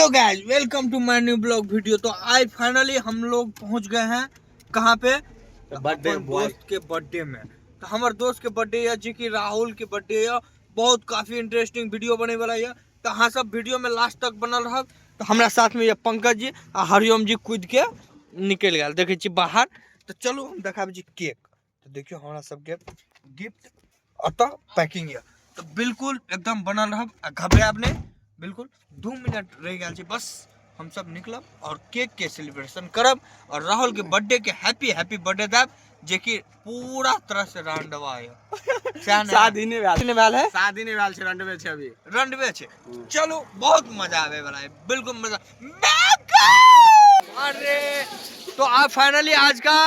Guys welcome to my new blog video. तो आज finally हम लोग पहुंच गए हैं कहाँ पे, बर्थडे दोस्त के बर्थडे में। तो हमारे दोस्त के बर्थडे है जी की राहुल के बर्थडे है। बहुत काफी इंटरेस्टिंग वीडियो बने वाला है। तो हाँ सब वीडियो में लास्ट तक बनल रहा। तो हमारा साथ में ये पंकज जी और हरिओम जी कूद के निकल गया देखे छी बाहर। तो चलो हम दिखाबे जी केक। तो देखियो हमारा सबके गिफ्ट अतः पैकिंग है। तो बिल्कुल एकदम बनल रहा, घबराब नहीं, बिल्कुल 2 मिनट रह गया छी बस हम सब निकलब और केक के सेलिब्रेशन करब और राहुल के बर्थडे के हैप्पी बर्थडे देब जे कि पूरा तरह से रंडवा है। 7 दिन भेल है, 7 दिन भेल छै, रंडवे छे। चलो बहुत मजा आवे वाला है, बिल्कुल मजा। अरे तो आप फाइनली आज का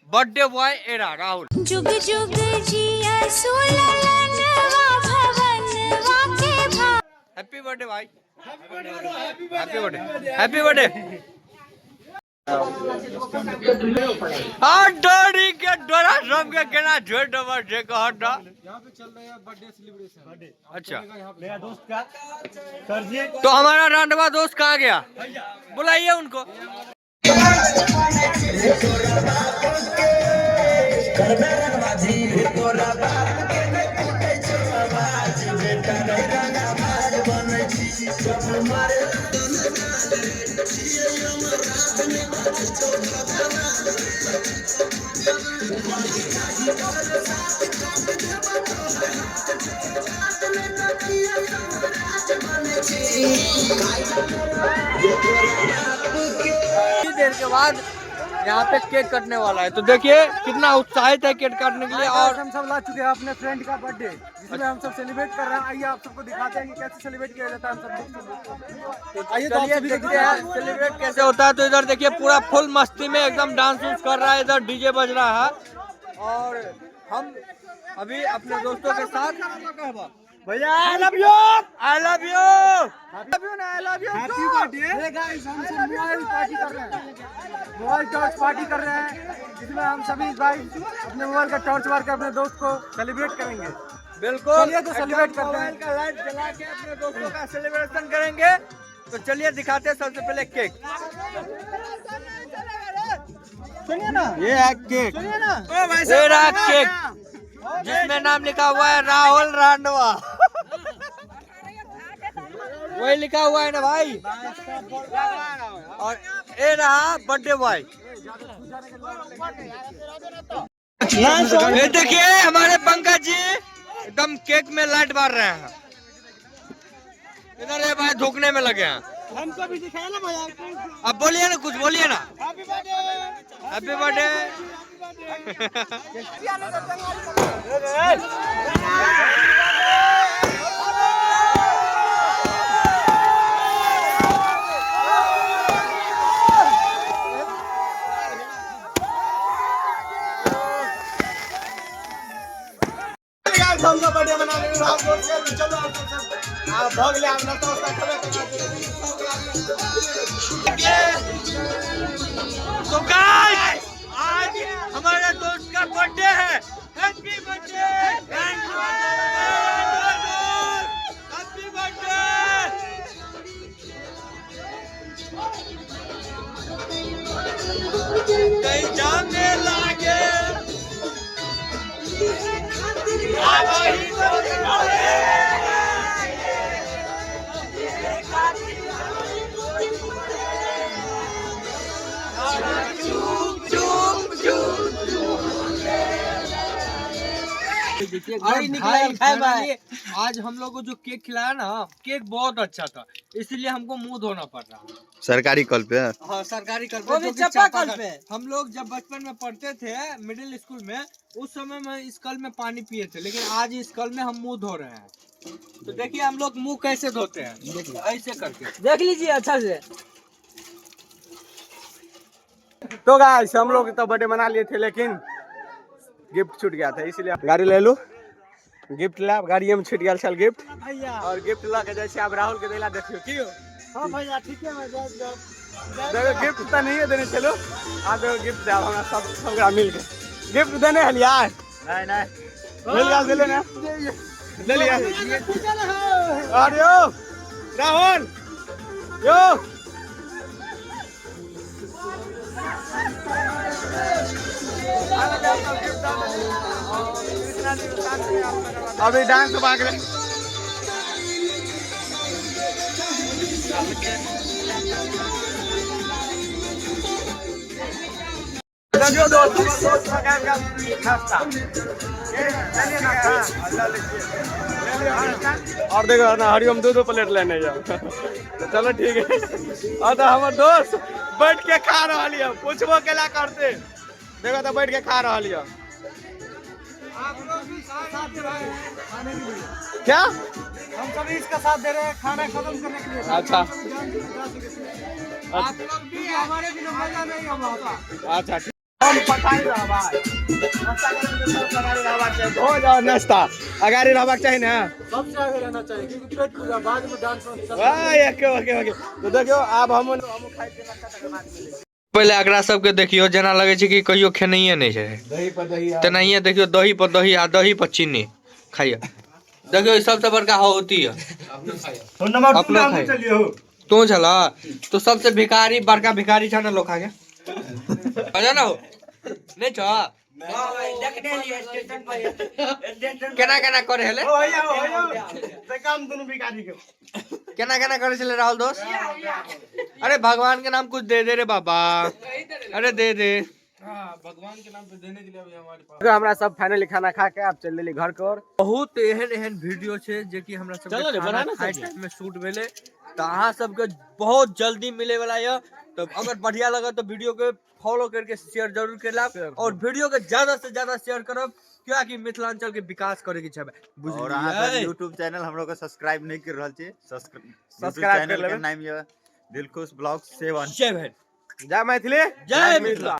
बर्थडे बॉय एरा राहुल। जुग जुग जिया सोललनवा भवनवा के भा। हैप्पी बर्थडे भाई, हैप्पी बर्थडे। डोरी के डोरा सब के केना जोड़ दबा जे कहत। यहाँ पे चल रहा है बर्थडे सेलिब्रेशन। अच्छा मेरा दोस्त का कर दिए। तो हमारा रांडवा दोस्त कहाँ गया, बुलाइए उनको। देर के बाद यहाँ पे केक कटने वाला है। तो देखिए कितना उत्साहित है केक काटने के लिए। और हम सब ला चुके हैं अपने फ्रेंड का बर्थडे, जिसमें हम सब सेलिब्रेट कर रहे हैं। आइए आप सबको दिखाते हैं कि कैसे सेलिब्रेट किया जाता है। हम सब आइए तो देखते हैं सेलिब्रेट कैसे होता है। तो इधर देखिए पूरा फुल मस्ती में एकदम डांस कर रहा है, इधर डीजे बज रहा है। और हम अभी अपने दोस्तों के साथ भैया आई लव यू ना I love you happy birthday guys. हम सब मोबाइल पार्टी कर रहे हैं, मोबाइल टॉर्च पार्टी कर रहे हैं, जिसमें हम सभी गाइस अपने मोबाइल का टॉर्च मार के अपने दोस्त को सेलिब्रेट करेंगे। बिल्कुल चलिए तो सेलिब्रेट करते हैं, का लाइट जला के अपने दोस्तों का सेलिब्रेशन करेंगे। तो चलिए दिखाते हैं सबसे पहले केक। सुनिए ना, ये है केक, सुनिए ना, ये रहा केक जिसमें नाम लिखा हुआ है राहुल रांडवा। वही लिखा हुआ है ना भाई। और ये रहा बर्थडे बॉय। ये देखिए हमारे पंकज जी एकदम केक में लाइट मार रहे हैं। इधर ये भाई धोखने में लगे हैं। हमको भी दिखाया ना भैया। अब बोलिए ना, कुछ बोलिए ना। Happy birthday, happy birthday. हमका बर्थडे मना रहे हैं। चलो आप भाग ले, आप नाश्ता तो गाइस आज हमारे दोस्त का बर्थडे है। Happy birthday, happy birthday. कहीं जाने लागे आज हम लोग को जो केक खिलाया ना, केक बहुत अच्छा था, इसीलिए हमको मुंह धोना पड़ रहा है। सरकारी कल पे। हाँ सरकारी कल वो पे, भी चापाकल पे। हम लोग जब बचपन में पढ़ते थे मिडिल स्कूल में, उस समय में इस कल में पानी पिए थे, लेकिन आज इस कल में हम मुंह धो रहे हैं। तो देखिए हम लोग मुंह कैसे धोते हैं, ऐसे करके देख लीजिए अच्छा से। तो गाइस हम लोग तो बर्थडे मना लिए थे, लेकिन गिफ्ट छूट गया था, इसीलिए गाड़ी ले लो। गिफ्ट ला गाड़ी में छूट गया चल गिफ्ट। और गिफ्ट ला के जैसे आप राहुल के देला देखियो की हो। हां भैया ठीक है, मैं देखो गिफ्ट तो नहीं है देने, चलो आप देखो गिफ्ट दे हमरा सब मिल के गिफ्ट देने है यार। नहीं मिल गया, दे लेना, ले लिया। अरे राहुल यो अभी डांस भाग रहे और देखो ना हरिओम 2 प्लेट लेने जाओ तो चलो ठीक है। और तो हमारे दोस्त बैठ के खा रहा लिया पूछबो केला करते देखो तो बैठ के खा रहा लिया क्या हम सभी इसका साथ दे रहे हैं खाना खत्म करने के लिए। अच्छा आप लोग भी हमारे बिना मजा नहीं आता। अच्छा ठीक। हम पठाई रहा भाई नाश्ता करने के साथ अगाड़ी रहबाक चाहिए हो जाओ नाश्ता अगाड़ी रहबाक चाहिए ना सबसे आगे रहना चाहिए क्योंकि पेट पूजा बाद में डांस ओके ओके ओके तो देखियो अब हम खाइ के नाश्ता के बाद मिले पहले एकरा सबके देखियो जेना लगे छै कि कहियो खेनाइए नहीं छै दही पर दही तेनाहिए देखियो दही पर दही आ दही पर चीनी खाइए देखियो ई सबसे बड़का होती है फोन नंबर अपना खाई चलियो तू चला तो सबसे भिखारी बड़का भिखारी छ ना लोग खा के मजा ना हो नहीं छ केना केना करे हेले काम दोनों भिखारी के केना केना करे छले राहुल दोस्त अरे भगवान के नाम कुछ दे दे रे बाबा अरे दे दे भगवान के नाम पे देने के लिए अभी हमारे पास हमरा सब फाइनली खाना खा के आप चल देली घर के ओर बहुत एहन एहन वीडियो छै जे कि हमरा सब खाना में शूट भेले तो अहाँ सबके बहुत जल्दी मिले वाला है। तो अगर बढ़िया लगा तो वीडियो के फॉलो करके शेयर जरूर करला और वीडियो के ज्यादा से ज्यादा शेयर करब क्या कि मिथिलांचल के विकास करे के छै और अहाँ सब YouTube चैनल हम लोग को सब्सक्राइब नहीं कर रहल छी सब्सक्राइब कर चैनल लेबै के नाम ये दिलखुश ब्लॉग 7 जय भैन जय मैथिली जय मिथिला।